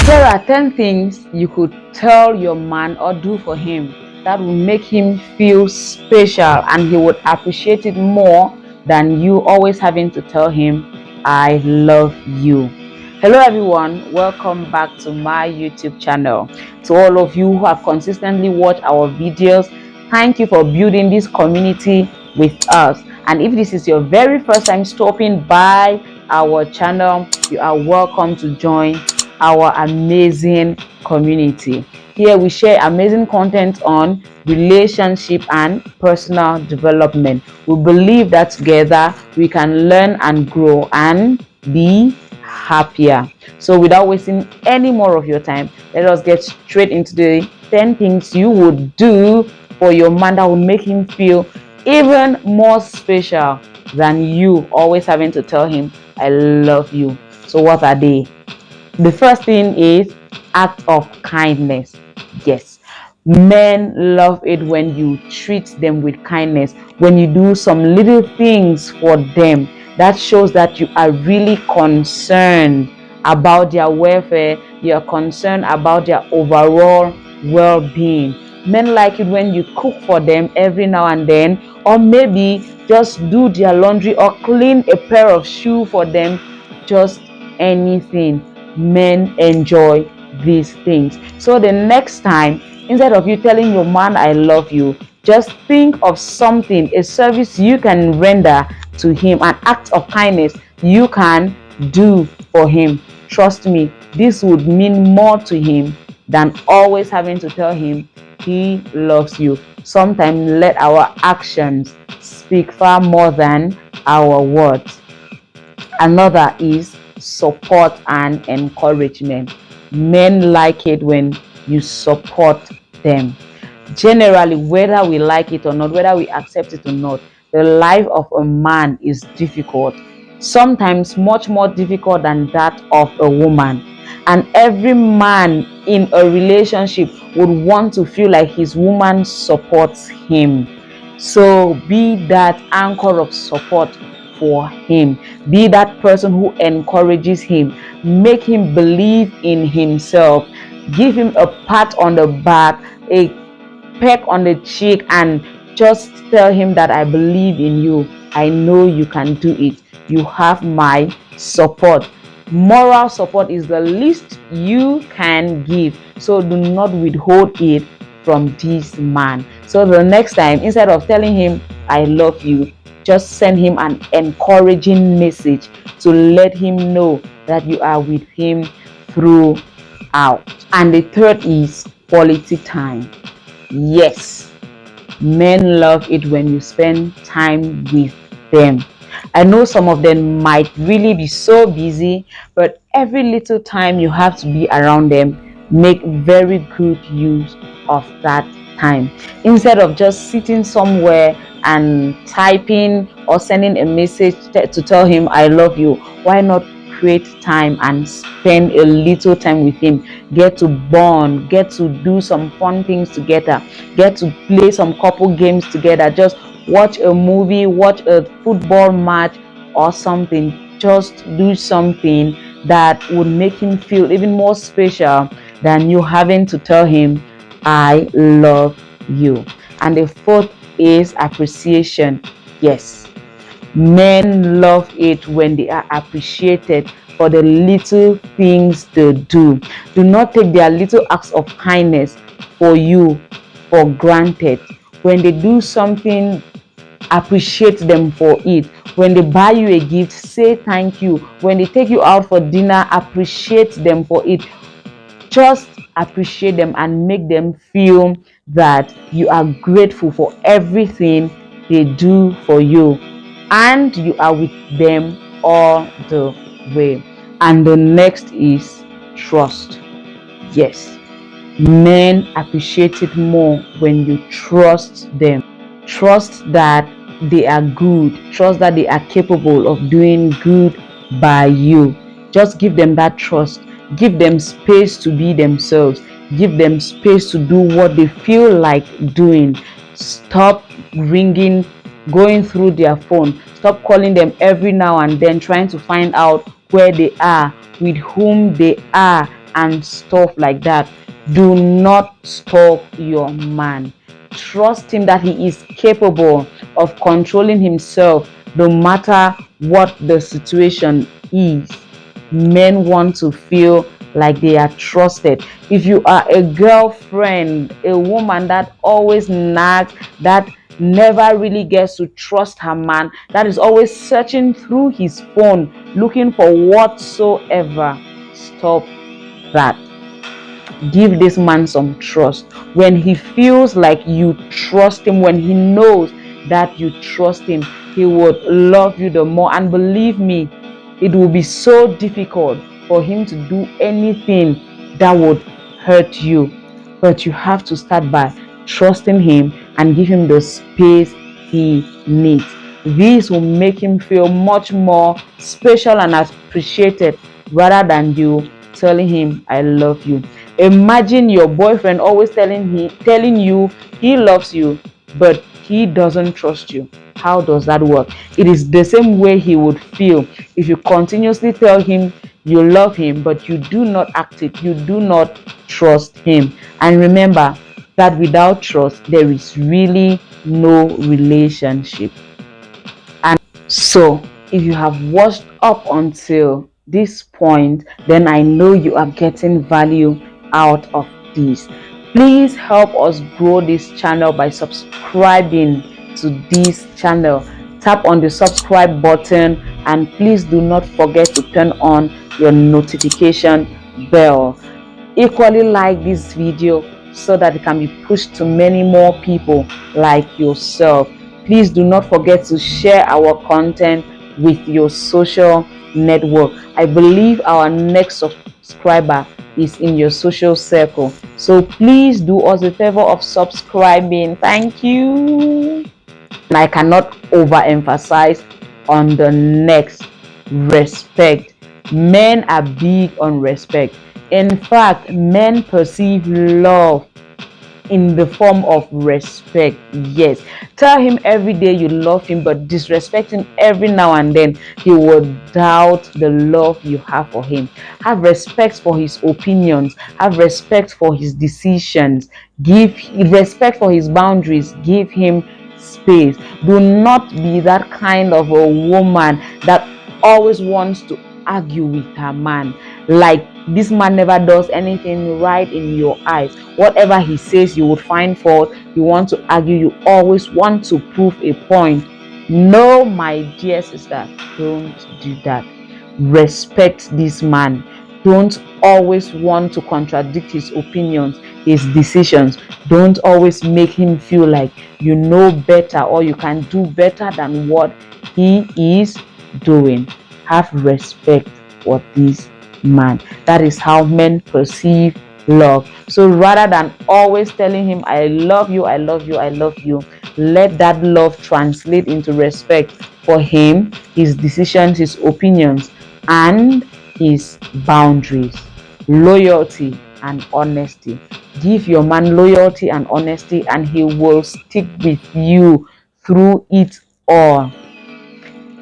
Here are 10 things you could tell your man or do for him that will make him feel special and he would appreciate it more than you always having to tell him, I love you. Hello everyone, welcome back to my YouTube channel. To all of you who have consistently watched our videos, thank you for building this community with us. And if this is your very first time stopping by our channel, you are welcome to join our amazing community. Here we share amazing content on relationship and personal development. We believe that together we can learn and grow and be happier. So without wasting any more of your time, let us get straight into the 10 things you would do for your man that will make him feel even more special than you always having to tell him, I love you. So what are they? The first thing is act of kindness. Yes, men love it when you treat them with kindness, when you do some little things for them. That shows that you are really concerned about their welfare, you are concerned about their overall well-being. Men like it when you cook for them every now and then, or maybe just do their laundry or clean a pair of shoes for them, just anything. Men enjoy these things. So the next time, instead of you telling your man I love you, just think of something, a service you can render to him, an act of kindness you can do for him. Trust me, this would mean more to him than always having to tell him he loves you. Sometimes let our actions speak far more than our words. Another is support and encouragement. Men like it when you support them. Generally, whether we like it or not, whether we accept it or not, the life of a man is difficult. Sometimes much more difficult than that of a woman. And every man in a relationship would want to feel like his woman supports him. So be that anchor of support for him. Be that person who encourages him. Make him believe in himself. Give him a pat on the back, a peck on the cheek, and just tell him that I believe in you. I know you can do it. You have my support. Moral support is the least you can give. So do not withhold it from this man. So the next time, instead of telling him, I love you, just send him an encouraging message to let him know that you are with him throughout. And the third is quality time. Yes, men love it when you spend time with them. I know some of them might really be so busy, but every little time you have to be around them, make very good use of that time. Instead of just sitting somewhere and typing or sending a message to tell him I love you, why not create time and spend a little time with him? Get to bond, get to do some fun things together, get to play some couple games together, just watch a movie, watch a football match or something. Just do something that would make him feel even more special than you having to tell him I love you. And the fourth is appreciation. Yes, men love it when they are appreciated for the little things they do. Do not take their little acts of kindness for you for granted. When they do something, appreciate them for it. When they buy you a gift, say thank you. When they take you out for dinner, appreciate them for it. Just appreciate them and make them feel that you are grateful for everything they do for you and you are with them all the way. And the next is trust. Yes, men appreciate it more when you trust them. Trust that they are good. Trust that they are capable of doing good by you. Just give them that trust. Give them space to be themselves. Give them space to do what they feel like doing. Stop ringing, going through their phone. Stop calling them every now and then, trying to find out where they are, with whom they are. and stuff like that. Do not stalk your man. Trust him that he is capable of controlling himself no matter what the situation is. Men want to feel like they are trusted. If you are a girlfriend, a woman that always nags, that never really gets to trust her man, that is always searching through his phone looking for whatsoever, stop that. Give this man some trust. When he feels like you trust him, when he knows that you trust him, he would love you the more. And believe me, it will be so difficult for him to do anything that would hurt you. But you have to start by trusting him and give him the space he needs. This will make him feel much more special and appreciated rather than you telling him, I love you. Imagine your boyfriend always telling you he loves you, but he doesn't trust you. How does that work? It is the same way he would feel if you continuously tell him you love him, but you do not act it, you do not trust him. And remember that without trust, there is really no relationship. And so, if you have watched up until this point, then I know you are getting value out of this. Please help us grow this channel by subscribing to this channel. Tap on the subscribe button and please do not forget to turn on your notification bell. Equally like this video so that it can be pushed to many more people like yourself. Please do not forget to share our content with your social network. I believe our next subscriber is in your social circle. So please do us a favor of subscribing. Thank you. And I cannot overemphasize on the next, respect. Men are big on respect. In fact, men perceive love in the form of respect. Yes, tell him every day you love him, but disrespect him every now and then, he will doubt the love you have for him. Have respect for his opinions, have respect for his decisions, give respect for his boundaries, give him space. Do not be that kind of a woman that always wants to argue with her man, like this man never does anything right in your eyes. Whatever he says, you would find fault. You want to argue, you always want to prove a point. No, my dear sister, don't do that. Respect this man. Don't always want to contradict his opinions, his decisions. Don't always make him feel like you know better or you can do better than what he is doing. Have respect for this man. That is how men perceive love. So rather than always telling him, I love you, I love you, I love you, let that love translate into respect for him, his decisions, his opinions, and his boundaries. Loyalty and honesty. Give your man loyalty and honesty, and he will stick with you through it all.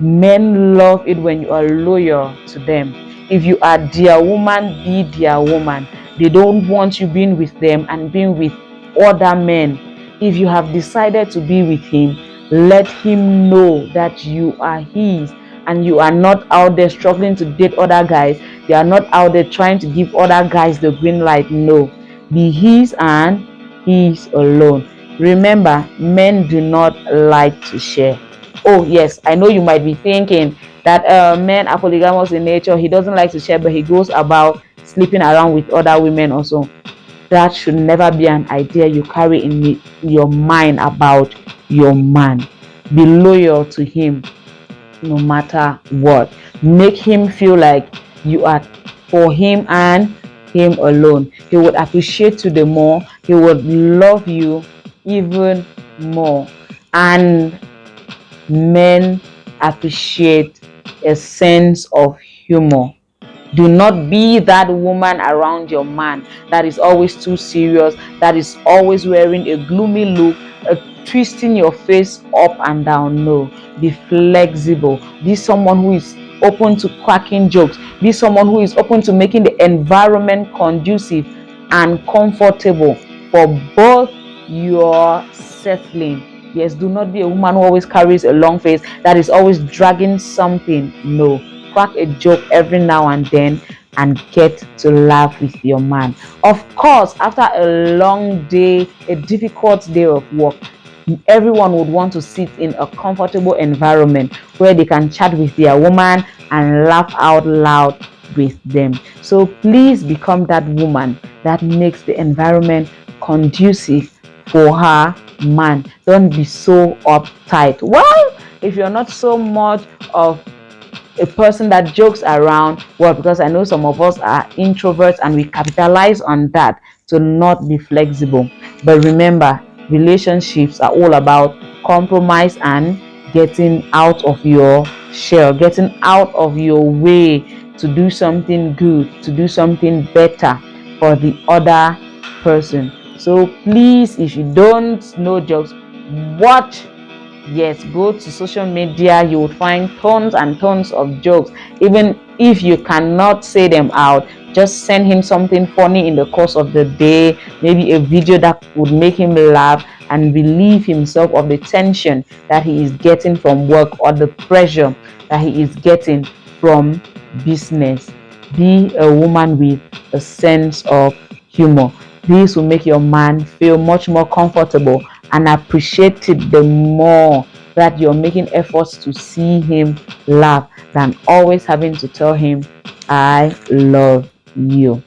Men love it when you are loyal to them. If you are their woman, be their woman. They don't want you being with them and being with other men. If you have decided to be with him, let him know that you are his and you are not out there struggling to date other guys. You are not out there trying to give other guys the green light. No, be his and his alone. Remember, men do not like to share. Oh yes, I know you might be thinking that men are polygamous in nature. He doesn't like to share, but he goes about sleeping around with other women also. That should never be an idea you carry in your mind about your man. Be loyal to him no matter what. Make him feel like you are for him and him alone. He would appreciate you the more. He would love you even more. And men appreciate a sense of humor. Do not be that woman around your man that is always too serious, that is always wearing a gloomy look, twisting your face up and down. No, be flexible. Be someone who is open to cracking jokes. Be someone who is open to making the environment conducive and comfortable for both your settling. Yes, do not be a woman who always carries a long face, that is always dragging something. No, crack a joke every now and then and get to laugh with your man. Of course, after a long day, a difficult day of work, everyone would want to sit in a comfortable environment where they can chat with their woman and laugh out loud with them. So please become that woman that makes the environment conducive for her man. Don't be so uptight. Well, if you're not so much of a person that jokes around, well, because I know some of us are introverts and we capitalize on that to not be flexible. But remember, relationships are all about compromise and getting out of your shell, getting out of your way to do something good, to do something better for the other person. So please, if you don't know jokes, watch. Yes, go to social media, you will find tons and tons of jokes. Even if you cannot say them out, just send him something funny in the course of the day, maybe a video that would make him laugh and relieve himself of the tension that he is getting from work or the pressure that he is getting from business. Be a woman with a sense of humor. This will make your man feel much more comfortable and appreciate it the more that you're making efforts to see him laugh than always having to tell him, I love you.